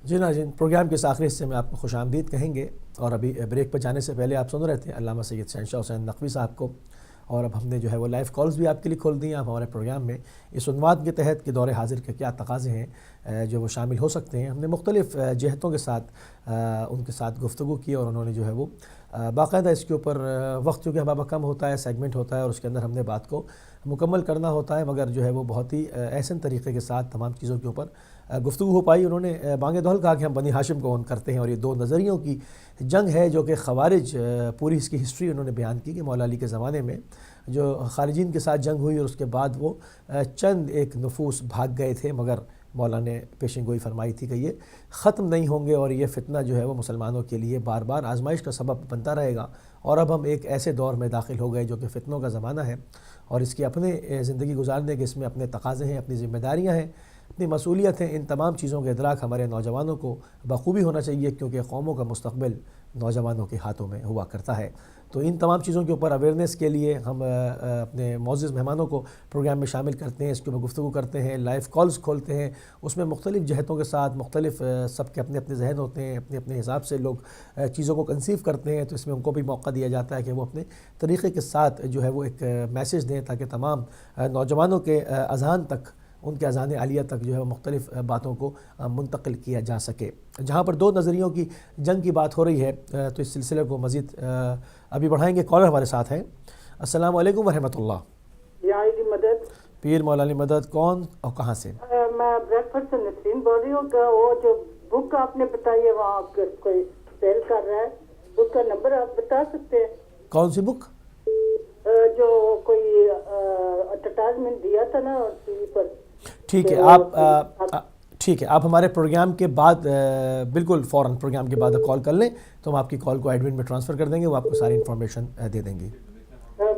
جی ناظرین، پروگرام کے اس آخری حصے میں آپ کو خوش آمدید کہیں گے، اور ابھی بریک پر جانے سے پہلے آپ سن رہے تھے علامہ سید شہنشاہ حسین نقوی صاحب کو، اور اب ہم نے جو ہے وہ لائیو کالز بھی آپ کے لیے کھول دی ہیں آپ ہمارے پروگرام میں اس عنوان کے تحت کہ دور حاضر کے کیا تقاضے ہیں جو وہ شامل ہو سکتے ہیں۔ ہم نے مختلف جہتوں کے ساتھ ان کے ساتھ گفتگو کی، اور انہوں نے جو ہے وہ باقاعدہ اس کے اوپر وقت چونکہ ہمارا کم ہوتا ہے، سیگمنٹ ہوتا ہے، اور اس کے اندر ہم نے بات کو مکمل کرنا ہوتا ہے، مگر جو ہے وہ بہت ہی احسن طریقے کے ساتھ تمام چیزوں کے اوپر گفتگو ہو پائی۔ انہوں نے بانگ دہل کہا کہ ہم بنی ہاشم کو اون کرتے ہیں، اور یہ دو نظریوں کی جنگ ہے جو کہ خوارج پوری اس کی ہسٹری انہوں نے بیان کی کہ مولا علی کے زمانے میں جو خارجین کے ساتھ جنگ ہوئی، اور اس کے بعد وہ چند ایک نفوس بھاگ گئے تھے، مگر مولا نے پیشن گوئی فرمائی تھی کہ یہ ختم نہیں ہوں گے، اور یہ فتنہ جو ہے وہ مسلمانوں کے لیے بار بار آزمائش کا سبب بنتا رہے گا۔ اور اب ہم ایک ایسے دور میں داخل ہو گئے جو کہ فتنوں کا زمانہ ہے، اور اس کی اپنے زندگی گزارنے کے اس میں اپنے تقاضے ہیں، اپنی ذمہ داریاں ہیں، اپنی مسئولیت ہیں۔ ان تمام چیزوں کا ادراک ہمارے نوجوانوں کو بخوبی ہونا چاہیے، کیونکہ قوموں کا مستقبل نوجوانوں کے ہاتھوں میں ہوا کرتا ہے۔ تو ان تمام چیزوں کے اوپر اویئرنیس کے لیے ہم اپنے معزز مہمانوں کو پروگرام میں شامل کرتے ہیں، اس کے اوپر گفتگو کرتے ہیں، لائیو کالز کھولتے ہیں، اس میں مختلف جہتوں کے ساتھ مختلف سب کے اپنے اپنے ذہن ہوتے ہیں، اپنے اپنے حساب سے لوگ چیزوں کو کنسیو کرتے ہیں، تو اس میں ان کو بھی موقع دیا جاتا ہے کہ وہ اپنے طریقے کے ساتھ جو ہے وہ ایک میسیج دیں، تاکہ تمام نوجوانوں کے اذہان تک، ان کے اذہان عالیہ تک جو ہے مختلف باتوں کو منتقل کیا جا سکے۔ جہاں پر دو نظریوں کی جنگ کی بات ہو رہی ہے، تو اس سلسلے کو مزید ابھی بڑھائیں گے۔ کالر ہمارے ساتھ ہیں۔ السلام علیکم ورحمۃ اللہ۔ یا علی مدد، پیر مولا علی مدد، کون اور کہاں سے؟ میں بریک فورڈ سے نسرین بول رہی ہوں کہ وہ جو بک آپ نے بتائی ہے وہاں کوئی سیل کر رہا ہے، اس کا نمبر آپ بتا سکتے ہیں؟ کون سی بک؟ جو کوئی ایڈورٹائزمنٹ دیا تھا نا ٹی وی پر۔ ٹھیک ہے، آپ ہمارے پروگرام کے بعد بالکل فوراً پروگرام کے بعد آپ کال کر لیں، تو ہم آپ کی کال کو ایڈمن میں ٹرانسفر کر دیں گے، وہ آپ کو ساری انفارمیشن دے دیں گی۔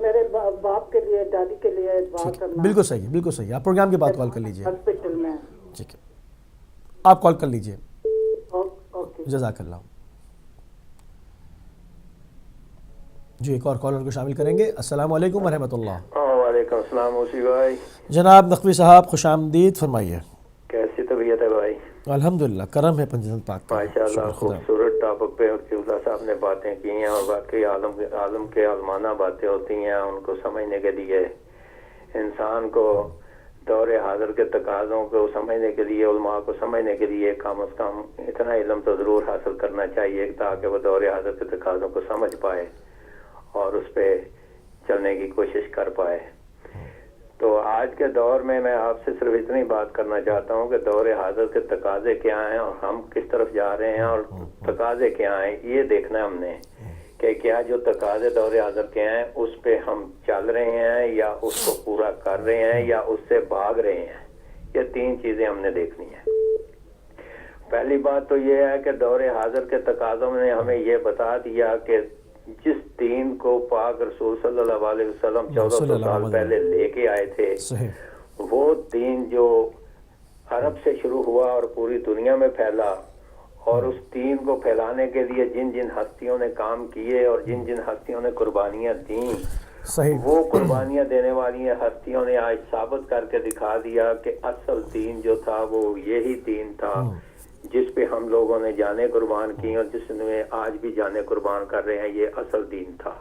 میرے باپ کے لیے، دادی کے لیے دعا کرنا۔ بالکل صحیح، بالکل صحیح، آپ پروگرام کے بعد کال کر لیجئے۔ ہاسپٹل میں۔ ٹھیک ہے، آپ کال کر لیجئے۔ اوکے، جزاک اللہ۔ جی، ایک اور کالر کو شامل کریں گے۔ السلام علیکم ورحمۃ اللہ۔ وعلیکم السلام موسی بھائی۔ جناب نقوی صاحب، خوش آمدید، فرمائیے۔ کیسی طبیعت ہے بھائی؟ الحمدللہ، کرم ہے پنجتن پاک کا۔ ماشاءاللہ، خوبصورت ٹاپک پہ قبلہ صاحب نے باتیں کی ہیں، اور واقعی عالم کے عالمانہ باتیں ہوتی ہیں۔ ان کو سمجھنے کے لیے انسان کو دور حاضر کے تقاضوں کو سمجھنے کے لیے، علماء کو سمجھنے کے لیے کم از کم اتنا علم تو ضرور حاصل کرنا چاہیے، تاکہ وہ دور حاضر کے تقاضوں کو سمجھ پائے اور اس پہ چلنے کی کوشش کر پائے۔ تو آج کے دور میں آپ سے صرف اتنی بات کرنا چاہتا ہوں کہ دور حاضر کے تقاضے کیا ہیں، اور ہم کس طرف جا رہے ہیں، اور تقاضے کیا ہیں یہ دیکھنا ہم نے، کہ کیا جو تقاضے دور حاضر کے ہیں اس پہ ہم چل رہے ہیں، یا اس کو پورا کر رہے ہیں، یا اس سے بھاگ رہے ہیں۔ یہ تین چیزیں ہم نے دیکھنی ہیں۔ پہلی بات تو یہ ہے کہ دور حاضر کے تقاضوں نے ہمیں یہ بتا دیا کہ جس دین کو پاک رسول صلی اللہ علیہ وسلم 1400 سال پہلے لے کے آئے تھے، وہ دین جو عرب سے شروع ہوا اور پوری دنیا میں پھیلا، اور اس دین کو پھیلانے کے لیے جن جن ہستیوں نے کام کیے اور جن جن ہستیوں نے قربانیاں دیں، وہ قربانیاں دینے والی ہستیوں نے آج ثابت کر کے دکھا دیا کہ اصل دین جو تھا وہ یہی دین تھا جس پہ ہم لوگوں نے جانیں قربان کی، اور جس میں آج بھی جانیں قربان کر رہے ہیں، یہ اصل دین تھا۔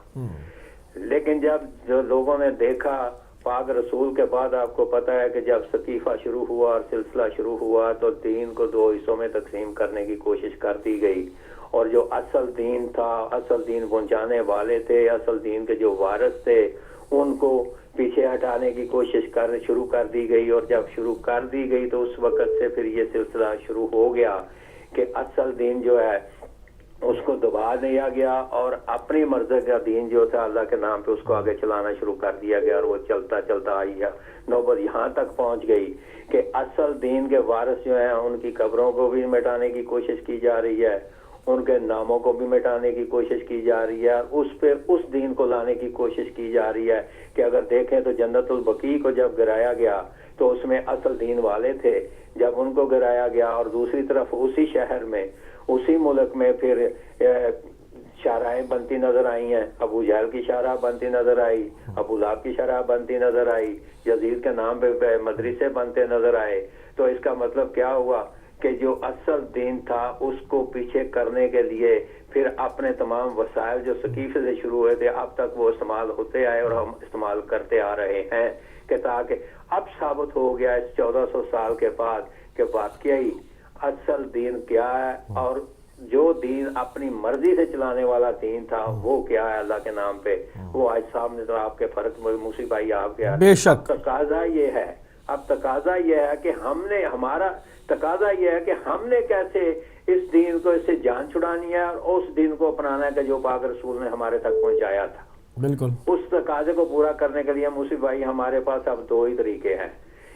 لیکن جب جو لوگوں نے دیکھا پاک رسول کے بعد، آپ کو پتہ ہے کہ جب ثقیفہ شروع ہوا اور سلسلہ شروع ہوا، تو دین کو دو حصوں میں تقسیم کرنے کی کوشش کر دی گئی، اور جو اصل دین تھا، اصل دین پہنچانے والے تھے، اصل دین کے جو وارث تھے، ان کو پیچھے ہٹانے کی کوشش شروع کر دی گئی۔ اور جب شروع کر دی گئی تو اس وقت سے پھر یہ سلسلہ شروع ہو گیا کہ اصل دین جو ہے اس کو دبا دیا گیا، اور اپنی مرضی کا دین جو تھا اللہ کے نام پہ اس کو آگے چلانا شروع کر دیا گیا، اور وہ چلتا چلتا آئی ہے، نوبت یہاں تک پہنچ گئی کہ اصل دین کے وارث جو ہیں ان کی قبروں کو بھی مٹانے کی کوشش کی جا رہی ہے، ان کے ناموں کو بھی مٹانے کی کوشش کی جا رہی ہے، اور اس پہ اس دین کو لانے کی کوشش کی جا رہی ہے کہ اگر دیکھیں تو جنت البقیع کو جب گرایا گیا تو اس میں اصل دین والے تھے، جب ان کو گرایا گیا، اور دوسری طرف اسی شہر میں، اسی ملک میں پھر شاہراہیں بنتی نظر آئی ہیں، ابو جہل کی شاہراہ بنتی نظر آئی، ابو لہب کی شاہراہ بنتی نظر آئی، یزید کے نام پہ مدرسے بنتے نظر آئے۔ تو اس کا مطلب کیا ہوا کہ جو اصل دین تھا اس کو پیچھے کرنے کے لیے پھر اپنے تمام وسائل جو ثقیفے سے شروع ہوئے تھے اب تک وہ استعمال ہوتے آئے اور ہم استعمال کرتے آ رہے ہیں کہ تاکہ اب ثابت ہو گیا اس 1400 سال کے بعد کہ واقعی اصل دین کیا ہے اور جو دین اپنی مرضی سے چلانے والا دین تھا وہ کیا ہے اللہ کے نام پہ، وہ آج سامنے تو آپ کے فرق موسی بھائی آپ کے بے شک تقاضا یہ ہے، اب تقاضا یہ ہے کہ ہمارا تقاضا یہ ہے کہ ہم نے کیسے اس دین کو اس سے جان چھڑانی ہے اور اس دین کو اپنانا ہے کہ جو پاک رسول نے ہمارے تک پہنچایا تھا۔ بالکل اس تقاضے کو پورا کرنے کے لیے موسی بھائی ہمارے پاس اب دو ہی طریقے ہیں۔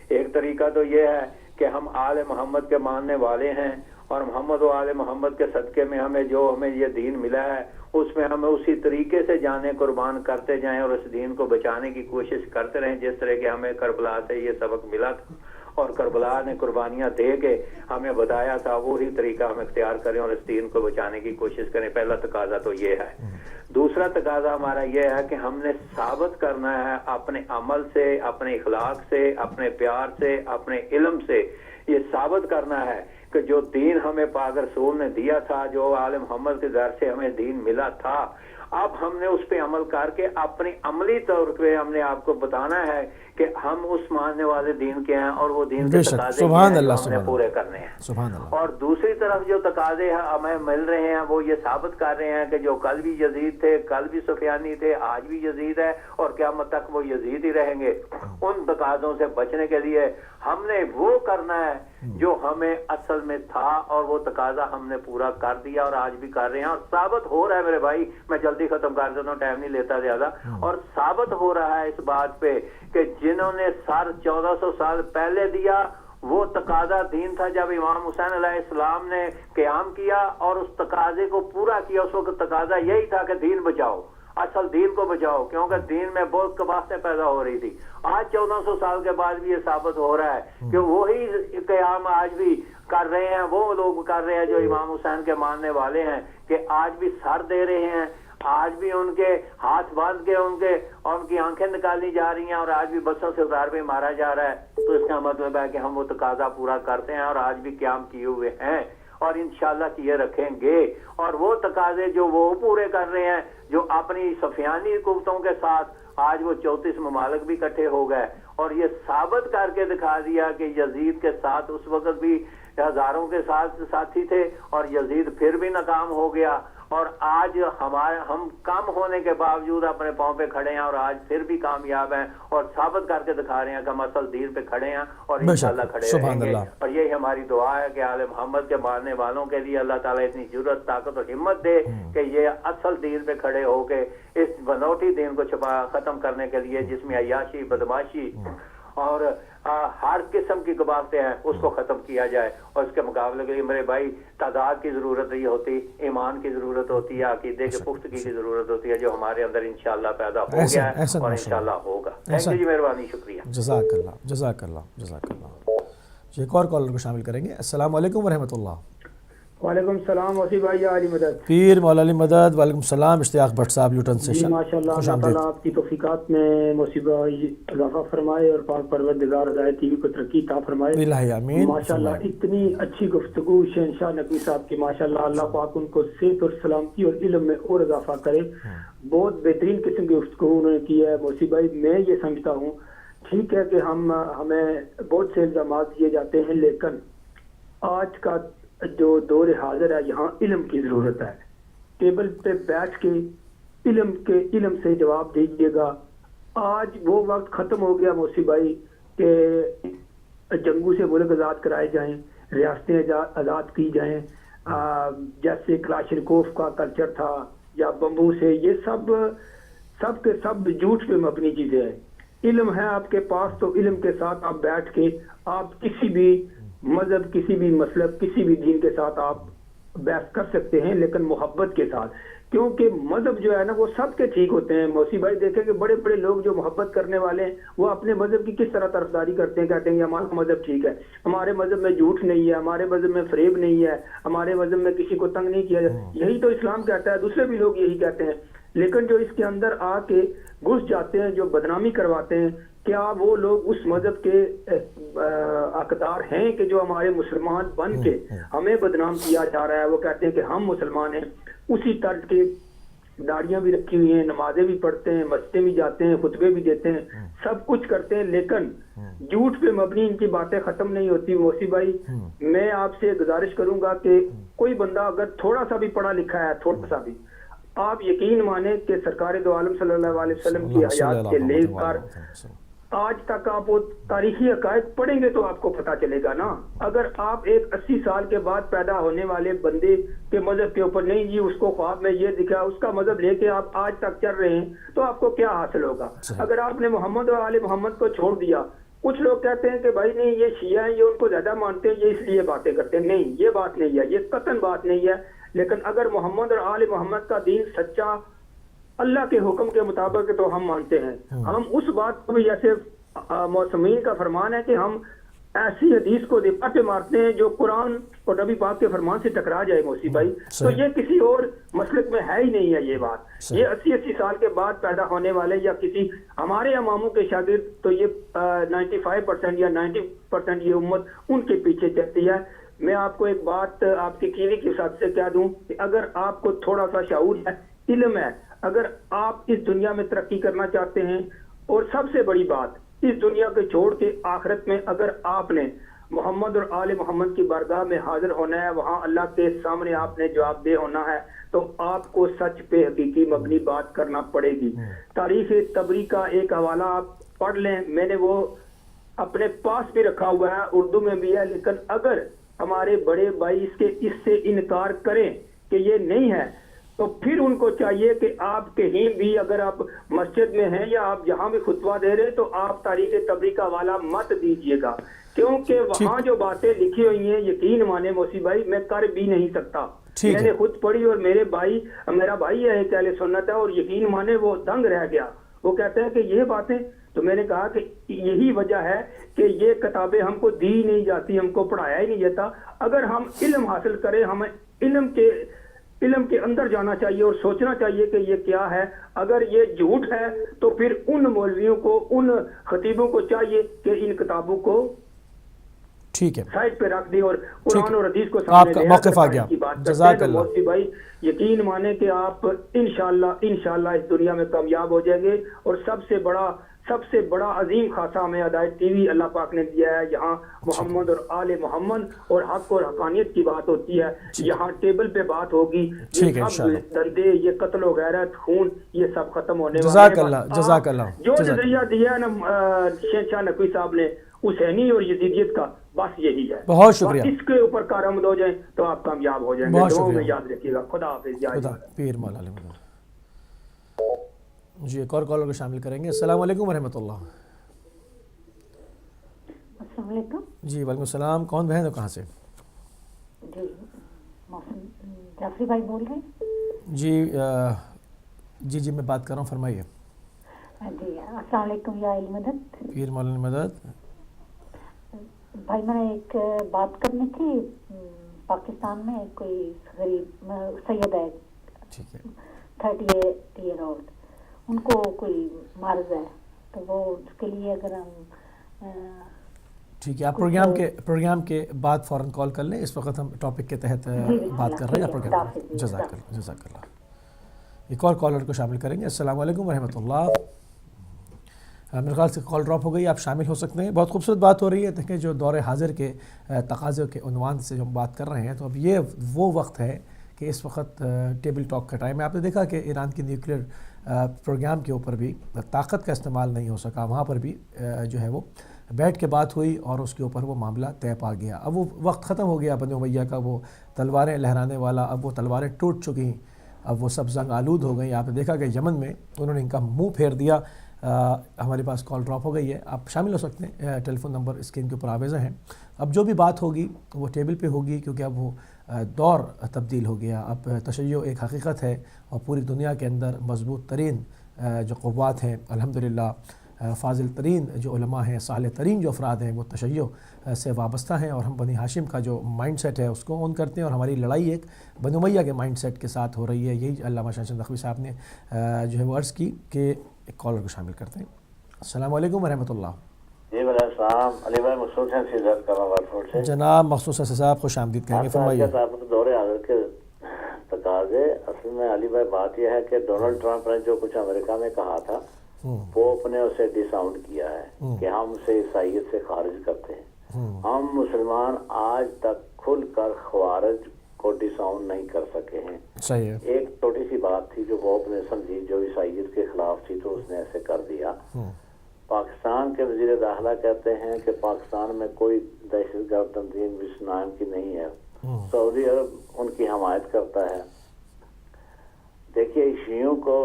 ایک طریقہ تو یہ ہے کہ ہم آل محمد کے ماننے والے ہیں اور محمد و آل محمد کے صدقے میں ہمیں یہ دین ملا ہے اس میں ہمیں اسی طریقے سے جانیں قربان کرتے جائیں اور اس دین کو بچانے کی کوشش کرتے رہیں جس طرح کہ ہمیں کربلا سے یہ سبق ملا تھا اور کربلا نے قربانیاں دے کے ہمیں بتایا تھا، وہی طریقہ ہم اختیار کریں اور اس دین کو بچانے کی کوشش کریں۔ پہلا تقاضا تو یہ ہے۔ دوسرا تقاضا ہمارا یہ ہے کہ ہم نے ثابت کرنا ہے اپنے عمل سے، اپنے اخلاق سے، اپنے پیار سے، اپنے علم سے، یہ ثابت کرنا ہے کہ جو دین ہمیں پاک رسول نے دیا تھا، جو آل محمد کے در سے ہمیں دین ملا تھا، اب ہم نے اس پہ عمل کر کے اپنی عملی طور پہ ہم نے آپ کو بتانا ہے کہ ہم اس ماننے والے دین کے ہیں اور وہ دین کے تقاضے ہم نے پورے کرنے ہیں۔ اور دوسری طرف جو تقاضے ہمیں مل رہے ہیں وہ یہ ثابت کر رہے ہیں کہ جو کل بھی یزید تھے، کل بھی سفیانی تھے، آج بھی یزید ہے اور قیامت تک وہ یزید ہی رہیں گے۔ ان تقاضوں سے بچنے کے لیے ہم نے وہ کرنا ہے جو ہمیں اصل میں تھا اور وہ تقاضا ہم نے پورا کر دیا اور آج بھی کر رہے ہیں اور ثابت ہو رہا ہے میرے بھائی، میں جلدی ختم کر دیتا ہوں، ٹائم نہیں لیتا زیادہ، اور ثابت ہو رہا ہے اس بات پہ کہ جنہوں نے سر 1400 سال پہلے دیا وہ تقاضا دین تھا جب امام حسین علیہ السلام نے قیام کیا اور اس تقاضے کو پورا کیا۔ اس وقت تقاضا یہی تھا کہ دین بچاؤ، اصل دین کو بچاؤ، کیونکہ دین میں بہت قباحتیں پیدا ہو رہی تھی۔ آج 1400 سال کے بعد بھی یہ ثابت ہو رہا ہے کہ وہی قیام آج بھی کر رہے ہیں، وہ لوگ کر رہے ہیں جو امام حسین کے ماننے والے ہیں، کہ آج بھی سر دے رہے ہیں، آج بھی ان کے ہاتھ باندھ کے ان کی آنکھیں نکالی جا رہی ہیں اور آج بھی بسوں سے اتار پہ مارا جا رہا ہے۔ تو اس کا مطلب ہے کہ ہم وہ تقاضا پورا کرتے ہیں اور آج بھی قیام کیے ہوئے ہیں اور انشاءاللہ کیے رکھیں گے۔ اور وہ تقاضے جو وہ پورے کر رہے ہیں جو اپنی سفیانی قوتوں کے ساتھ، آج وہ 34 ممالک بھی اکٹھے ہو گئے اور یہ ثابت کر کے دکھا دیا کہ یزید کے ساتھ اس وقت بھی ہزاروں کے ساتھ ساتھی تھے اور یزید پھر بھی ناکام ہو گیا، اور آج ہم کم ہونے کے باوجود اپنے پاؤں پہ کھڑے ہیں اور آج پھر بھی کامیاب ہیں اور ثابت کر کے دکھا رہے ہیں کہ ہم اصل دین پہ کھڑے ہیں اور انشاءاللہ کھڑے رہیں گے۔ اور یہی ہماری دعا ہے کہ آل محمد کے ماننے والوں کے لیے اللہ تعالیٰ اتنی جرأت، طاقت اور ہمت دے کہ یہ اصل دین پہ کھڑے ہو کے اس بنوٹی دین کو ختم کرنے کے لیے جس میں عیاشی، بدماشی اور ہر قسم کی قباحتیں ہیں اس کو ختم کیا جائے۔ اور اس کے مقابلے کے لیے میرے بھائی تعداد کی ضرورت نہیں ہوتی، ایمان کی ضرورت ہوتی ہے، عقیدے کے پختگی کی ضرورت ہوتی ہے جو ہمارے اندر انشاءاللہ پیدا ہو گیا ہے اور انشاءاللہ ہوگا۔ تھینک یو جی، مہربانی، شکریہ، جزاک اللہ، جزاک اللہ، جزاک اللہ۔ ایک اور کالر کو شامل کریں گے۔ السلام علیکم ورحمۃ اللہ۔ وعلیکم السلام موسی بھائی، علی مدد، پیر مولا علی مدد۔ وعلیکم السلام، اشتیاق بٹ صاحب لوٹن سے۔ جی ماشاء اللہ، اللہ تعالیٰ آپ کی توفیقات میں موسی بھائی اضافہ فرمائے اور پاک پروردگار ہدایت ٹی وی کو ترقی عطا فرمائے، الہی آمین۔ ماشاء اللہ اتنی اچھی گفتگو شہنشاہ نقوی صاحب کی، ماشاء اللہ، اللہ پاک ان کو صحت اور سلامتی اور علم میں اور اضافہ کرے۔ بہت بہترین قسم کی گفتگو انہوں نے کی ہے موسی بھائی۔ میں یہ سمجھتا ہوں ٹھیک ہے کہ ہمیں بہت سے الزامات دیے جاتے ہیں، لیکن آج کا جو دور حاضر ہے یہاں علم کی ضرورت ہے۔ ٹیبل پہ بیٹھ کے علم سے جواب دیجیے گا۔ آج وہ وقت ختم ہو گیا موسی بھائی کہ جنگوں سے ملک آزاد کرائے جائیں، ریاستیں آزاد کی جائیں، جیسے کلاشنکوف کا کلچر تھا یا بمبو سے، یہ سب کے سب جھوٹ پہ مبنی چیزیں ہیں۔ علم ہے آپ کے پاس تو علم کے ساتھ آپ بیٹھ کے آپ کسی بھی مذہب، کسی بھی مسلک، کسی بھی دین کے ساتھ آپ بحث کر سکتے ہیں، لیکن محبت کے ساتھ، کیونکہ مذہب جو ہے نا وہ سب کے ٹھیک ہوتے ہیں۔ موسی بھائی دیکھیں کہ بڑے بڑے لوگ جو محبت کرنے والے ہیں وہ اپنے مذہب کی کس طرح طرفداری کرتے ہیں، کہتے ہیں کہ ہمارا مذہب ٹھیک ہے، ہمارے مذہب میں جھوٹ نہیں ہے، ہمارے مذہب میں فریب نہیں ہے، ہمارے مذہب میں کسی کو تنگ نہیں کیا جائے۔ یہی تو اسلام کہتا ہے، دوسرے بھی لوگ یہی کہتے ہیں، لیکن جو اس کے اندر آ کے گھس جاتے ہیں، جو بدنامی کرواتے ہیں، کیا وہ لوگ اس مذہب کے حقدار ہیں کہ جو ہمارے مسلمان بن کے ہمیں بدنام کیا جا رہا ہے؟ وہ کہتے ہیں کہ ہم مسلمان ہیں، اسی طرز کے داڑیاں بھی رکھی ہوئی ہیں، نمازیں بھی پڑھتے ہیں، مسجدیں بھی جاتے ہیں، خطبے بھی دیتے ہیں، سب کچھ کرتے ہیں، لیکن جھوٹ پہ مبنی ان کی باتیں ختم نہیں ہوتی۔ موسی بھائی، میں آپ سے گزارش کروں گا کہ کوئی بندہ اگر تھوڑا سا بھی پڑھا لکھا ہے، تھوڑا سا بھی، آپ یقین مانیں کہ سرکار دو عالم صلی اللہ علیہ وسلم کی حیات سے لے کر آج تک آپ وہ تاریخی حقائق پڑھیں گے تو آپ کو پتہ چلے گا نا۔ اگر آپ ایک 80 سال کے بعد پیدا ہونے والے بندے کے مذہب کے اوپر نہیں جی اس کو خواب میں یہ دکھا، اس کا مذہب لے کے آپ آج تک چل رہے ہیں تو آپ کو کیا حاصل ہوگا؟ اگر آپ نے محمد اور آل محمد کو چھوڑ دیا، کچھ لوگ کہتے ہیں کہ بھائی نہیں یہ شیعہ ہیں، یہ ان کو زیادہ مانتے ہیں، یہ اس لیے باتیں کرتے ہیں۔ نہیں، یہ بات نہیں ہے، یہ قطعاً بات نہیں ہے۔ لیکن اگر محمد اور آل محمد کا دین سچا اللہ کے حکم کے مطابق تو ہم مانتے ہیں۔ ہم اس بات کو بھی، جیسے موسمین کا فرمان ہے کہ ہم ایسی حدیث کو دیپا پہ مارتے ہیں جو قرآن اور نبی پاک کے فرمان سے ٹکرا جائے موسی بھائی، تو یہ کسی اور مسلک میں ہے ہی نہیں ہے یہ بات۔ یہ 80 سال کے بعد پیدا ہونے والے یا کسی ہمارے اماموں کے شاگرد تو یہ 95% یا 90% یہ امت ان کے پیچھے چلتی ہے۔ میں آپ کو ایک بات آپ کی کیوی کے ساتھ سے کہہ دوں کہ اگر آپ کو تھوڑا سا شعور ہے، علم ہے، اگر آپ اس دنیا میں ترقی کرنا چاہتے ہیں، اور سب سے بڑی بات اس دنیا کو چھوڑ کے آخرت میں اگر آپ نے محمد اور آل محمد کی بارگاہ میں حاضر ہونا ہے، وہاں اللہ کے سامنے آپ نے جواب دہ ہونا ہے، تو آپ کو سچ پہ حقیقی مبنی بات کرنا پڑے گی۔ تاریخ تبری کا ایک حوالہ آپ پڑھ لیں، میں نے وہ اپنے پاس بھی رکھا ہوا ہے، اردو میں بھی ہے، لیکن اگر ہمارے بڑے بھائی اس سے انکار کریں کہ یہ نہیں ہے تو پھر ان کو چاہیے کہ آپ کہیں بھی اگر آپ مسجد میں ہیں یا آپ جہاں بھی خطبہ دے رہے تو آپ تاریخ تبری کا حوالہ مت دیجیے گا، کیونکہ وہاں جو باتیں لکھی ہوئی ہیں یقین مانے موسی بھائی میں کر بھی نہیں سکتا۔ میں نے خود پڑھی اور میرا بھائی ہے ایک اہل سنت ہے، اور یقین مانے وہ دنگ رہ گیا۔ وہ کہتے ہیں کہ یہ باتیں، تو میں نے کہا کہ یہی وجہ ہے کہ یہ کتابیں ہم کو دی نہیں جاتی، ہم کو پڑھایا ہی نہیں جاتا۔ اگر ہم علم حاصل کریں، ہمیں علم کے اندر جانا چاہیے اور سوچنا چاہیے کہ یہ کیا ہے۔ اگر یہ جھوٹ ہے تو پھر ان مولویوں کو، ان خطیبوں کو چاہیے کہ ان کتابوں کو ٹھیک ہے سائڈ پہ رکھ دی اور قرآن اور حدیث کو آپ سامنے کا لے موقف آ گیا۔ جزاک اللہ موسی بھائی، یقین مانے کہ آپ انشاءاللہ اس دنیا میں کامیاب ہو جائیں گے۔ اور سب سے بڑا عظیم خاصہ ہمیں ہدایت ٹی وی اللہ پاک نے دیا ہے، یہاں محمد اور آل محمد اور حق اور حقانیت کی بات ہوتی ہے، یہاں ٹیبل پہ بات ہوگی، یہ سب دردے، یہ قتل و غیرت، خون، یہ سب ختم ہونے والے ہیں۔ جزاک اللہ جو نظریہ دیا ہے نا شہنشاہ نقوی صاحب نے حسینی اور یزیدیت کا، بس یہی ہے۔ بہت شکریہ، اس کے اوپر کارآمد ہو جائیں تو آپ کامیاب ہو جائیں گے۔ دعاؤں میں یاد رکھیے گا۔ خدا حافظ۔ خدا پیر مولا علیہ۔ جی ایک اور کالر کو شامل کریں گے۔ السلام علیکم ورحمۃ اللہ۔ السلام علیکم۔ جی وعلیکم السلام، کون بہن ہو، کہاں سے؟ جی جعفری بھائی بول رہے ہیں؟ جی میں بات کر رہا ہوں، فرمائیے۔ جی السلام علیکم یا علی مدد۔ پیر مولا مدد۔ بھائی میں نے ایک بات کرنی تھی، پاکستان میں کوئی غریب سید ہے، ٹھیک ہے، 38 ایئر اولڈ، ان کو کوئی مرض ہے، تو وہ اس کے لیے اگر ہم ٹھیک ہے، آپ پروگرام کے بعد فوراً کال کر لیں، اس وقت ہم ٹاپک کے تحت بات کر رہے ہیں۔ جزاک اللہ۔ ایک اور کالر کو شامل کریں گے۔ السلام علیکم ورحمۃ اللہ۔ میرے خیال سے کال ڈراپ ہو گئی، آپ شامل ہو سکتے ہیں۔ بہت خوبصورت بات ہو رہی ہے، دیکھیں جو دور حاضر کے تقاضے کے عنوان سے جو ہم بات کر رہے ہیں، تو اب یہ وہ وقت ہے کہ اس وقت ٹیبل ٹاک کا ٹائم ہے۔ آپ نے دیکھا کہ ایران کی نیوکلیئر پروگرام کے اوپر بھی طاقت کا استعمال نہیں ہو سکا، وہاں پر بھی جو ہے وہ بیٹھ کے بات ہوئی اور اس کے اوپر وہ معاملہ طے پا گیا۔ اب وہ وقت ختم ہو گیا بنی امیہ کا، وہ تلواریں لہرانے والا، اب وہ تلواریں ٹوٹ چکی، اب وہ سب زنگ آلود ہو گئیں۔ آپ نے دیکھا کہ یمن میں انہوں نے ان کا منہ پھیر دیا۔ ہمارے پاس کال ڈراپ ہو گئی ہے، آپ شامل ہو سکتے ہیں، ٹیلی فون نمبر اسکرین کے اوپر آویزہ ہیں۔ اب جو بھی بات ہوگی وہ ٹیبل پہ ہوگی، کیونکہ اب وہ دور تبدیل ہو گیا۔ اب تشیع ایک حقیقت ہے اور پوری دنیا کے اندر مضبوط ترین جو قوات ہیں، الحمدللہ فاضل ترین جو علماء ہیں، صالح ترین جو افراد ہیں، وہ تشیع سے وابستہ ہیں، اور ہم بنی ہاشم کا جو مائنڈ سیٹ ہے اس کو اون کرتے ہیں، اور ہماری لڑائی ایک بنی امیہ کے مائنڈ سیٹ کے ساتھ ہو رہی ہے۔ یہی علامہ شہنشاہ نقوی صاحب نے جو ہے وہ عرض کی کہ ایک کالر کو شامل کرتے ہیں۔ السلام علیکم ورحمۃ اللہ. جی وعلیکم السلام. علی بھائی مقصود ہیں سیزر کرام سے. جناب مخصوص صاحب خوش آمدید کہیں گے, فرمائیے. صاحب دور حاضر کے تقاضے اصل میں علی بھائی بات یہ ہے کہ ڈونلڈ ٹرمپ نے جو کچھ امریکہ میں کہا تھا پوپ نے اسے ڈس آؤٹ کیا ہے کہ ہم اسے عیسائیت سے خارج کرتے ہیں. ہم مسلمان آج تک کھل کر خوارج کو ڈس آؤٹ نہیں کر سکے ہیں. صحیح ہے. ایک چھوٹی سی بات تھی جو پوپ نے سمجھی جو عیسائیت کے خلاف تھی تو اس نے ایسے کر دیا. پاکستان کے وزیر داخلہ کہتے ہیں کہ پاکستان میں کوئی دہشت گرد تنظیم اس نام کی نہیں ہے. سعودی عرب ان کی حمایت کرتا ہے. دیکھیے شیعوں کو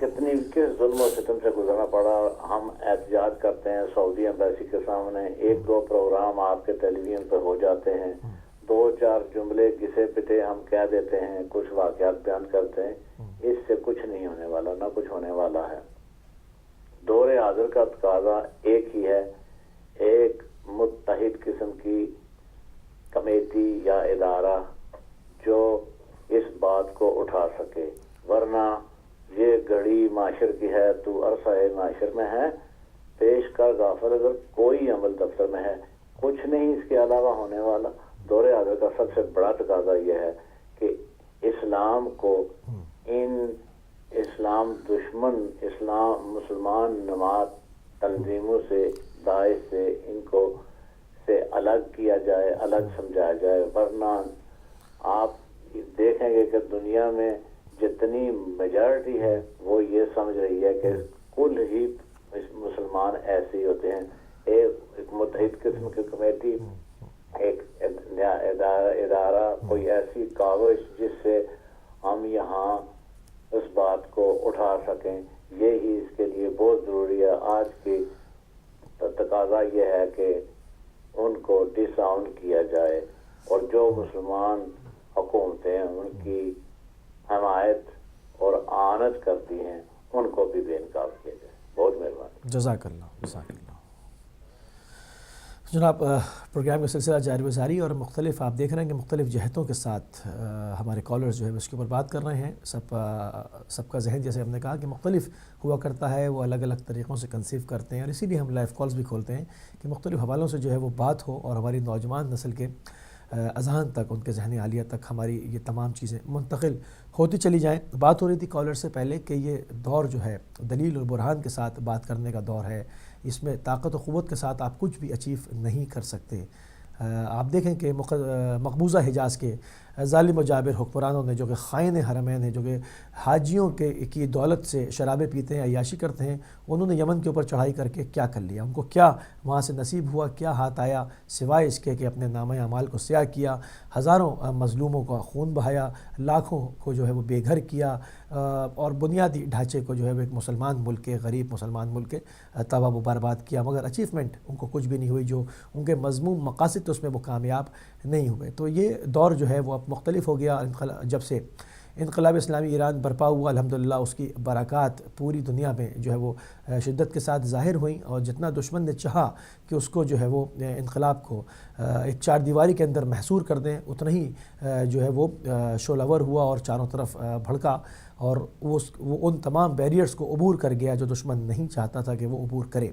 کس ظلم و ستم سے گزرنا پڑا. ہم احتجاج کرتے ہیں سعودی ایمبیسی کے سامنے, ایک دو پروگرام آپ کے ٹیلی ویژن پہ ہو جاتے ہیں, دو چار جملے گھسے پٹے ہم کہہ دیتے ہیں, کچھ واقعات بیان کرتے ہیں. اس سے کچھ نہیں ہونے والا, نہ کچھ ہونے والا ہے. دور حاضر کا تقاضا ایک ہی ہے, ایک متحد قسم کی کمیٹی یا ادارہ جو اس بات کو اٹھا سکے. ورنہ یہ گھڑی معاشر کی ہے, تو عرصہ معاشر میں ہے, پیش کر غافل اگر کوئی عمل دفتر میں ہے, کچھ نہیں اس کے علاوہ ہونے والا. دور حاضر کا سب سے بڑا تقاضا یہ ہے کہ اسلام کو ان اسلام دشمن اسلام مسلمان نماز تنظیموں سے داعش سے ان کو سے الگ کیا جائے, الگ سمجھایا جائے. ورنہ آپ دیکھیں گے کہ دنیا میں جتنی میجارٹی ہے وہ یہ سمجھ رہی ہے کہ کل ہی مسلمان ایسے ہی ہوتے ہیں. ایک متحد قسم کی کمیٹی, ایک ادارہ, کوئی ایسی کاوش جس سے ہم یہاں اس بات کو اٹھا سکیں, یہی اس کے لیے بہت ضروری ہے. آج کی تقاضا یہ ہے کہ ان کو ڈس آؤٹ کیا جائے اور جو مسلمان حکومتیں ان کی حمایت اور آنت کرتی ہیں ان کو بھی بے نقاب کیا جائے. بہت مہربانی. جزاک اللہ, جزاک اللہ. جناب پروگرام کا سلسلہ جاری و ساری اور مختلف آپ دیکھ رہے ہیں کہ مختلف جہتوں کے ساتھ ہمارے کالرز جو ہے اس کے اوپر بات کر رہے ہیں. سب کا ذہن جیسے ہم نے کہا کہ مختلف ہوا کرتا ہے, وہ الگ الگ طریقوں سے کنسیو کرتے ہیں اور اسی لیے ہم لائیو کالز بھی کھولتے ہیں کہ مختلف حوالوں سے جو ہے وہ بات ہو اور ہماری نوجوان نسل کے اذہان تک, ان کے ذہنی عالیہ تک ہماری یہ تمام چیزیں منتقل ہوتی چلی جائیں. بات ہو رہی تھی کالر سے پہلے کہ یہ دور جو ہے دلیل اور برہان کے ساتھ بات کرنے کا دور ہے. اس میں طاقت و قوت کے ساتھ آپ کچھ بھی اچیو نہیں کر سکتے. آپ دیکھیں کہ مقبوضہ حجاز کے ظالم و جابر حکمرانوں نے جو کہ خائن حرمین ہیں, جو کہ حاجیوں کی دولت سے شرابیں پیتے ہیں, عیاشی کرتے ہیں, انہوں نے یمن کے اوپر چڑھائی کر کے کیا کر لیا؟ ان کو کیا وہاں سے نصیب ہوا, کیا ہاتھ آیا سوائے اس کے کہ اپنے نامہ اعمال کو سیاہ کیا, ہزاروں مظلوموں کا خون بہایا, لاکھوں کو جو ہے وہ بے گھر کیا اور بنیادی ڈھانچے کو جو ہے وہ ایک مسلمان ملک کے, غریب مسلمان ملک کے تباہ و برباد کیا. مگر اچیومنٹ ان کو کچھ بھی نہیں ہوئی, جو ان کے مضمون مقاصد اس میں وہ کامیاب نہیں ہوئے. تو یہ دور جو ہے وہ اب مختلف ہو گیا. جب سے انقلاب اسلامی ایران برپا ہوا الحمدللہ اس کی برکات پوری دنیا میں جو ہے وہ شدت کے ساتھ ظاہر ہوئیں, اور جتنا دشمن نے چاہا کہ اس کو جو ہے وہ انقلاب کو ایک چار دیواری کے اندر محصور کر دیں, اتنا ہی جو ہے وہ شعلہ ور ہوا اور چاروں طرف بھڑکا, اور وہ ان تمام بیریئرز کو عبور کر گیا جو دشمن نہیں چاہتا تھا کہ وہ عبور کرے.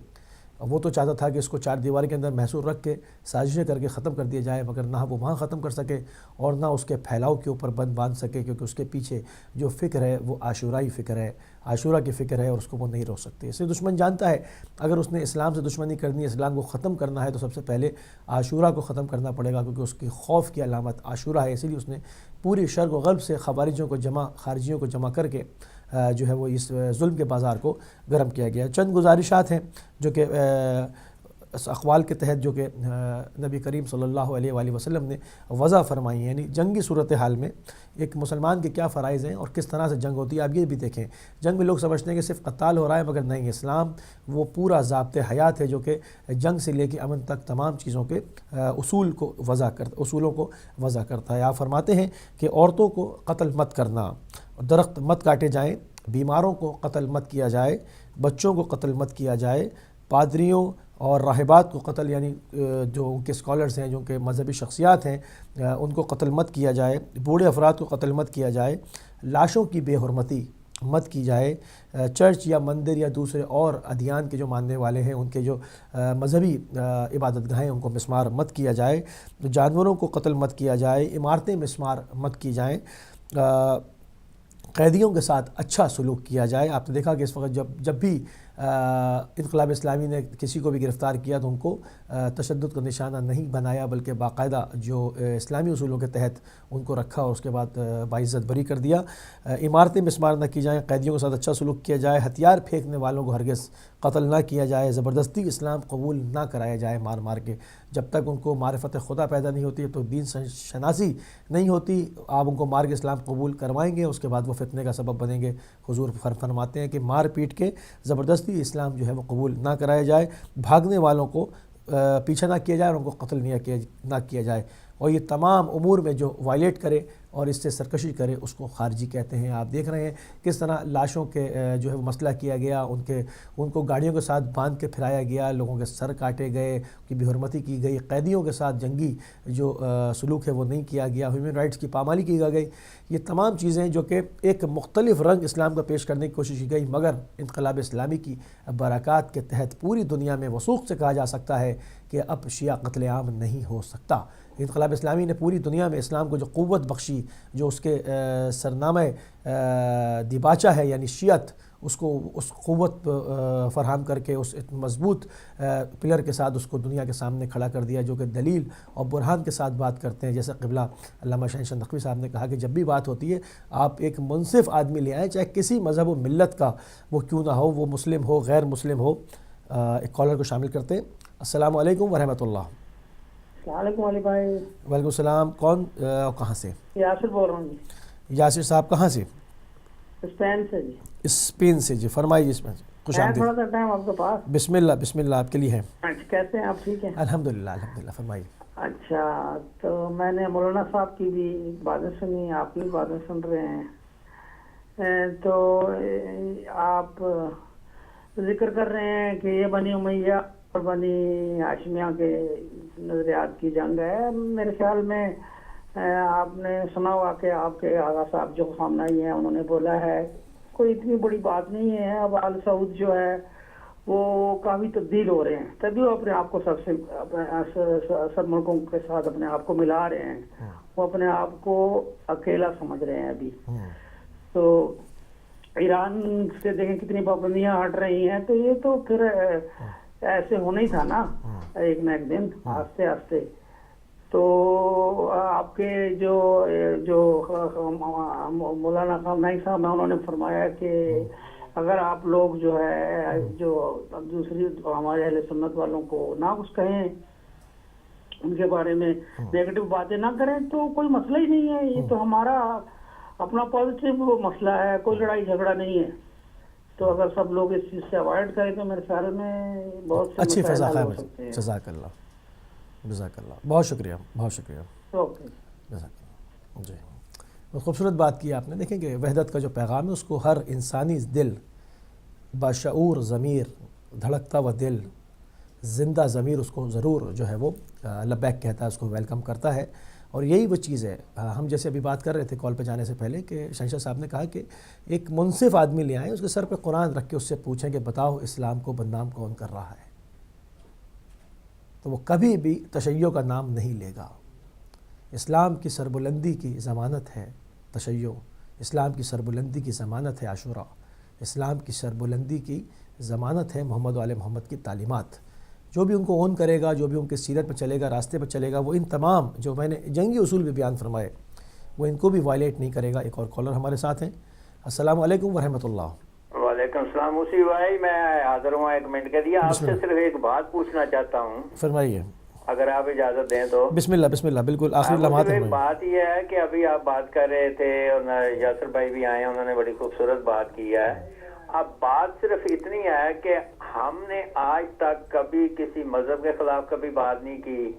وہ تو چاہتا تھا کہ اس کو چار دیواری کے اندر محصور رکھ کے سازشیں کر کے ختم کر دیا جائے, مگر نہ وہ وہاں ختم کر سکے اور نہ اس کے پھیلاؤ کے اوپر بند باندھ سکے, کیونکہ اس کے پیچھے جو فکر ہے وہ عاشورائی فکر ہے, عاشورہ کی فکر ہے, اور اس کو وہ نہیں روک سکتے. اس لیے دشمن جانتا ہے اگر اس نے اسلام سے دشمنی کرنی ہے, اسلام کو ختم کرنا ہے, تو سب سے پہلے عاشورہ کو ختم کرنا پڑے گا, کیونکہ اس کی خوف کی علامت عاشورہ ہے. اسی لیے اس نے پوری شرق و غرب سے خارجیوں کو جمع کر کے جو ہے وہ اس ظلم کے بازار کو گرم کیا گیا. چند گزارشات ہیں جو کہ اس اقوال کے تحت جو کہ نبی کریم صلی اللہ علیہ وآلہ وسلم نے وضع فرمائی ہیں, یعنی جنگی صورتحال میں ایک مسلمان کے کیا فرائض ہیں اور کس طرح سے جنگ ہوتی ہے. آپ یہ بھی دیکھیں, جنگ میں لوگ سمجھتے ہیں کہ صرف قتال ہو رہا ہے, مگر نہیں, اسلام وہ پورا ضابطۂ حیات ہے جو کہ جنگ سے لے کے امن تک تمام چیزوں کے اصولوں کو وضع کرتا ہے. آپ فرماتے ہیں کہ عورتوں کو قتل مت کرنا, درخت مت کاٹے جائیں, بیماروں کو قتل مت کیا جائے, بچوں کو قتل مت کیا جائے, پادریوں اور راہبات کو قتل, یعنی جو ان کے اسکالرز ہیں, جو ان کے مذہبی شخصیات ہیں, ان کو قتل مت کیا جائے, بوڑھے افراد کو قتل مت کیا جائے, لاشوں کی بے حرمتی مت کی جائے. چرچ یا مندر یا دوسرے اور ادیان کے جو ماننے والے ہیں ان کے جو مذہبی عبادت گاہیں ان کو مسمار مت کیا جائے. جانوروں کو قتل مت کیا جائے. عمارتیں مسمار مت کی جائیں. قیدیوں کے ساتھ اچھا سلوک کیا جائے. آپ نے دیکھا کہ اس وقت جب بھی انقلاب اسلامی نے کسی کو بھی گرفتار کیا تو ان کو تشدد کا نشانہ نہیں بنایا بلکہ باقاعدہ جو اسلامی اصولوں کے تحت ان کو رکھا اور اس کے بعد باعزت بری کر دیا. عمارتیں مسمار نہ کی جائیں. قیدیوں کے ساتھ اچھا سلوک کیا جائے. ہتھیار پھینکنے والوں کو ہرگز قتل نہ کیا جائے. زبردستی اسلام قبول نہ کرایا جائے مار مار کے. جب تک ان کو معرفت خدا پیدا نہیں ہوتی تو دین شناسی نہیں ہوتی. آپ ان کو مار کے اسلام قبول کروائیں گے اس کے بعد وہ فتنے کا سبب بنیں گے. حضور فرماتے ہیں کہ مار پیٹ کے زبردستی اسلام جو ہے وہ قبول نہ کرایا جائے. بھاگنے والوں کو پیچھا نہ کیا جائے اور ان کو قتل نہ کیا جائے. اور یہ تمام امور میں جو وائلیٹ کرے اور اس سے سرکشی کرے اس کو خارجی کہتے ہیں. آپ دیکھ رہے ہیں کس طرح لاشوں کے جو ہے وہ مسئلہ کیا گیا. ان کو گاڑیوں کے ساتھ باندھ کے پھرایا گیا. لوگوں کے سر کاٹے گئے. ان کی بے حرمتی کی گئی. قیدیوں کے ساتھ جنگی جو سلوک ہے وہ نہیں کیا گیا. ہیومن رائٹس کی پامالی کی گئی. یہ تمام چیزیں جو کہ ایک مختلف رنگ اسلام کا پیش کرنے کی کوشش کی گئی مگر انقلاب اسلامی کی برکات کے تحت پوری دنیا میں وثوق سے کہا جا سکتا ہے کہ اب شیعہ قتل عام نہیں ہو سکتا. انقلاب اسلامی نے پوری دنیا میں اسلام کو جو قوت بخشی, جو اس کے سرنامہ دیباچہ ہے یعنی شیعت, اس قوت فراہم کر کے اس مضبوط پلر کے ساتھ اس کو دنیا کے سامنے کھڑا کر دیا جو کہ دلیل اور برہان کے ساتھ بات کرتے ہیں. جیسے قبلہ علامہ شہنشاہ نقوی صاحب نے کہا کہ جب بھی بات ہوتی ہے آپ ایک منصف آدمی لے آئیں, چاہے کسی مذہب و ملت کا وہ کیوں نہ ہو, وہ مسلم ہو غیر مسلم ہو. ایک کالر کو شامل کرتے ہیں. السلام علیکم ورحمۃ اللہ. السلام علیکم علی بھائی. وعلیکم السلام. کون کہاں سے؟ یاسر بول رہا ہوں جی. یاسر صاحب کہاں سے؟ اسپین سے جی. اسپین سے جی, فرمائیے. اس میں خوش آمدید. تھوڑا سا ٹائم آپ کے پاس؟ بسم اللہ آپ کے لیے ہے. اچھا, کیسے ہیں آپ؟ ٹھیک ہیں الحمدللہ. فرمائیے. اچھا, تو میں نے مولانا صاحب کی بھی باتیں سنی, آپ کی بھی باتیں سن رہے ہیں. تو آپ ذکر کر رہے ہیں کہ یہ بنی امیہ اور بنی ہاشمیہ کے نظریات کی جنگ ہے. میرے خیال میں آپ نے سنا ہوا کہ آپ کے آغا صاحب جو سامنے ہی ہیں انہوں نے بولا ہے کوئی اتنی بڑی بات نہیں ہے. اب آل سعود جو ہے وہ کافی تبدیل ہو رہے ہیں, تبھی وہ اپنے آپ کو سب ملکوں کے ساتھ اپنے آپ کو ملا رہے ہیں. وہ اپنے آپ کو اکیلا سمجھ رہے ہیں ابھی. تو ایران سے دیکھیں کتنی پابندیاں ہٹ رہی ہیں, تو یہ تو پھر ایسے ہونا ہی تھا نا ایک نہ ایک دن, آہستے آہستے. تو آپ کے جو مولانا خامنائی صاحب ہیں انہوں نے فرمایا کہ اگر آپ لوگ جو ہے جو دوسری ہمارے اہل سنت والوں کو نہ کچھ کہیں, ان کے بارے میں نیگیٹو باتیں نہ کریں تو کوئی مسئلہ ہی نہیں ہے. یہ تو ہمارا اپنا پازیٹیو مسئلہ ہے, کوئی لڑائی جھگڑا نہیں ہے. تو اگر سب لوگ اس چیز سے اوائڈ کریں تو میرے خیال میں بہت سے اچھی فضا مسائل ہے. ہو سکتے ہیں. جزاک اللہ. بہت شکریہ. اوکے. جزاک اللہ. جی, بہت خوبصورت بات کی آپ نے. دیکھیں کہ وحدت کا جو پیغام ہے اس کو ہر انسانی دل, باشعور ضمیر, دھڑکتا ہوا دل, زندہ ضمیر اس کو ضرور جو ہے وہ لبیک کہتا ہے, اس کو ویلکم کرتا ہے. اور یہی وہ چیز ہے. ہم جیسے ابھی بات کر رہے تھے کال پہ جانے سے پہلے کہ شہنشاہ صاحب نے کہا کہ ایک منصف آدمی لے آئیں, اس کے سر پہ قرآن رکھ کے اس سے پوچھیں کہ بتاؤ اسلام کو بدنام کون کر رہا ہے, تو وہ کبھی بھی تشیع کا نام نہیں لے گا. اسلام کی سربلندی کی ضمانت ہے تشیع, اسلام کی سربلندی کی ضمانت ہے عاشورہ, اسلام کی سربلندی کی ضمانت ہے محمد و آل محمد کی تعلیمات. جو بھی ان کو اون کرے گا, جو بھی ان کے سیرت پہ چلے گا, راستے پہ چلے گا, وہ ان تمام جو میں نے جنگی اصول بھی بیان فرمائے وہ ان کو بھی وائلیٹ نہیں کرے گا. ایک اور کالر ہمارے ساتھ ہیں. السلام علیکم ورحمۃ اللہ. وعلیکم السلام. موسی بھائی میں حاضر ہوں 1 منٹ کے لیے. آپ سے صرف ایک بات پوچھنا چاہتا ہوں, فرمائیے اگر آپ اجازت دیں تو. بسم اللہ. بالکل آخری لمحات ہیں. بات یہ ہے کہ ابھی آپ بات کر رہے تھے اور یاسر بھائی بھی آئے ہیں, انہوں نے بڑی خوبصورت بات کی ہے. اب بات صرف اتنی ہے کہ ہم نے آج تک کبھی کسی مذہب کے خلاف کبھی بات نہیں کی,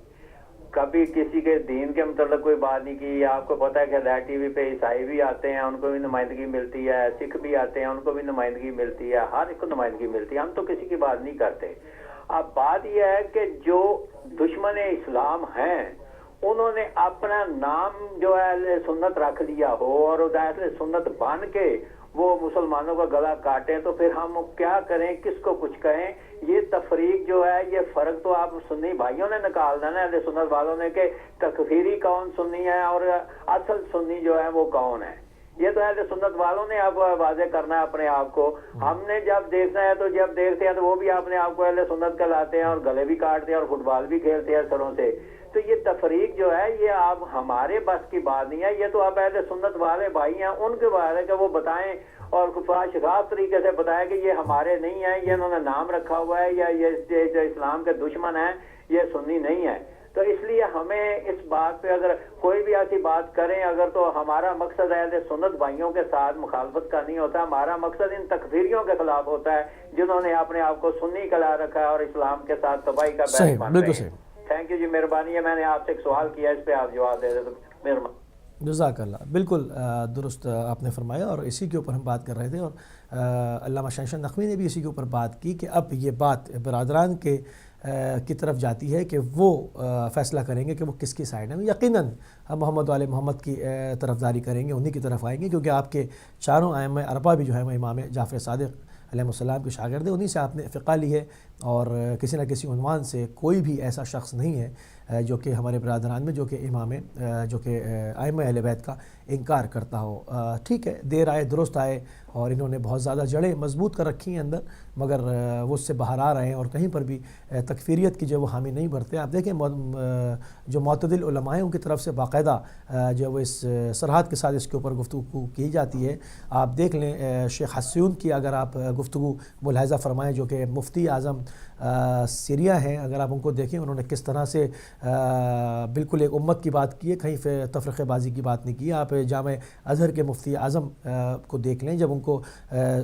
کبھی کسی کے دین کے متعلق کوئی بات نہیں کی. آپ کو پتہ ہے کہ ہدایت ٹی وی پہ عیسائی بھی آتے ہیں, ان کو بھی نمائندگی ملتی ہے, سکھ بھی آتے ہیں, ان کو بھی نمائندگی ملتی ہے, ہر ایک کو نمائندگی ملتی ہے. ہم تو کسی کی بات نہیں کرتے. اب بات یہ ہے کہ جو دشمن اسلام ہیں انہوں نے اپنا نام جو ہے اہل سنت رکھ لیا ہو اور اہل سنت بن کے وہ مسلمانوں کا گلا کاٹیں تو پھر ہم کیا کریں, کس کو کچھ کہیں. یہ تفریق جو ہے, یہ فرق تو آپ سنی بھائیوں نے نکالنا نا, اہل سنت والوں نے, کہ تکفیری کون سنی ہے اور اصل سنی جو ہے وہ کون ہے. یہ تو اہل سنت والوں نے آپ واضح کرنا ہے اپنے آپ کو. ہم نے جب دیکھنا ہے تو جب دیکھتے ہیں تو وہ بھی اپنے آپ کو اہل سنت کہلاتے ہیں اور گلے بھی کاٹتے ہیں اور فٹ بال بھی کھیلتے ہیں سروں سے. تو یہ تفریق جو ہے یہ آپ ہمارے بس کی بات نہیں ہے. یہ تو آپ اہل سنت والے بھائی ہیں, ان کے بارے کہ وہ بتائیں اور شفاف طریقے سے بتائیں کہ یہ ہمارے نہیں ہیں, یہ انہوں نے نام رکھا ہوا ہے, یا یہ جو اسلام کے دشمن ہیں یہ سنی نہیں ہے. تو اس لیے ہمیں اس بات پہ اگر کوئی بھی ایسی بات کریں اگر, تو ہمارا مقصد اہل سنت بھائیوں کے ساتھ مخالفت کا نہیں ہوتا. ہمارا مقصد ان تکفیریوں کے خلاف ہوتا ہے جنہوں نے اپنے آپ کو سنی کہلا رکھا ہے اور اسلام کے ساتھ تباہی کا باعث بن رہے ہیں. تھینک یو جی, مہربانی ہے. میں نے آپ سے ایک سوال کیا, اس پہ آپ جواب دے دیں تو مہربانی. جزاک اللہ. بالکل درست آپ نے فرمایا, اور اسی کے اوپر ہم بات کر رہے تھے, اور علامہ شہنشاہ نقوی نے بھی اسی کے اوپر بات کی کہ اب یہ بات برادران کی طرف جاتی ہے کہ وہ فیصلہ کریں گے کہ وہ کس کی سائڈ ہیں. یقیناً ہم محمد وال محمد کی طرفداری کریں گے, انہی کی طرف آئیں گے, کیونکہ آپ کے چاروں ائمہ اربعہ بھی جو ہے وہ امام جعفر صادق علیہ السلام کے شاگرد ہیں, انہی سے آپ نے فقہ لی ہے. اور کسی نہ کسی عنوان سے کوئی بھی ایسا شخص نہیں ہے جو کہ ہمارے برادران میں جو کہ امام جو کہ ائمہ اہل بیت کا انکار کرتا ہو. ٹھیک ہے, دیر آئے درست آئے, اور انہوں نے بہت زیادہ جڑیں مضبوط کر رکھی ہیں اندر, مگر وہ اس سے باہر آ رہے ہیں اور کہیں پر بھی تکفیریت کی جو وہ حامی نہیں بھرتے. آپ دیکھیں جو معتدل علماء ہیں ان کی طرف سے باقاعدہ جو وہ اس سرحد کے ساتھ اس کے اوپر گفتگو کی جاتی ہے. آپ دیکھ لیں شیخ حسیون کی اگر آپ گفتگو ملاحظہ فرمائیں, جو کہ مفتی اعظم سیریا ہیں, اگر آپ ان کو دیکھیں انہوں نے کس طرح سے بالکل ایک امت کی بات کی ہے, کہیں تفرقہ بازی کی بات نہیں کی. آپ جامع ازہر کے مفتی اعظم کو دیکھ لیں, جب ان کو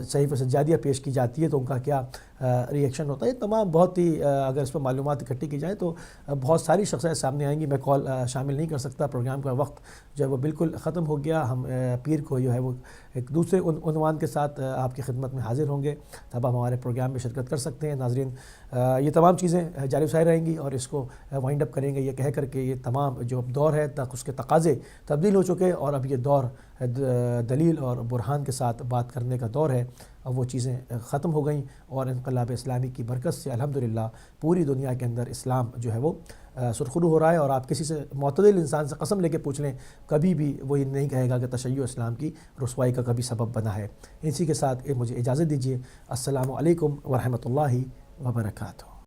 صحیفہ سجادیہ پیش کی جاتی ہے تو ان کا کیا ریئیکشن ہوتا ہے. تمام بہت ہی اگر اس پر معلومات اکٹھی کی جائیں تو بہت ساری شخصیات سامنے آئیں گی. میں کال شامل نہیں کر سکتا, پروگرام کا وقت جو ہے وہ بالکل ختم ہو گیا. ہم پیر کو جو ہے وہ ایک دوسرے عنوان کے ساتھ آپ کی خدمت میں حاضر ہوں گے, تب آپ ہمارے پروگرام میں شرکت کر سکتے ہیں. ناظرین, یہ تمام چیزیں جاری ساری رہیں گی, اور اس کو وائنڈ اپ کریں گے یہ کہہ کر کے یہ تمام جو دور ہے اس کے تقاضے تبدیل ہو چکے, اور اب یہ دور دلیل اور برہان کے ساتھ بات کرنے کا دور ہے. اب وہ چیزیں ختم ہو گئیں, اور انقلاب اسلامی کی برکت سے الحمدللہ پوری دنیا کے اندر اسلام جو ہے وہ سرخرو ہو رہا ہے. اور آپ کسی سے معتدل انسان سے قسم لے کے پوچھ لیں, کبھی بھی وہ یہ نہیں کہے گا کہ تشیع اسلام کی رسوائی کا کبھی سبب بنا ہے. اسی کے ساتھ مجھے اجازت دیجیے. السلام علیکم ورحمۃ اللہ وبرکاتہ.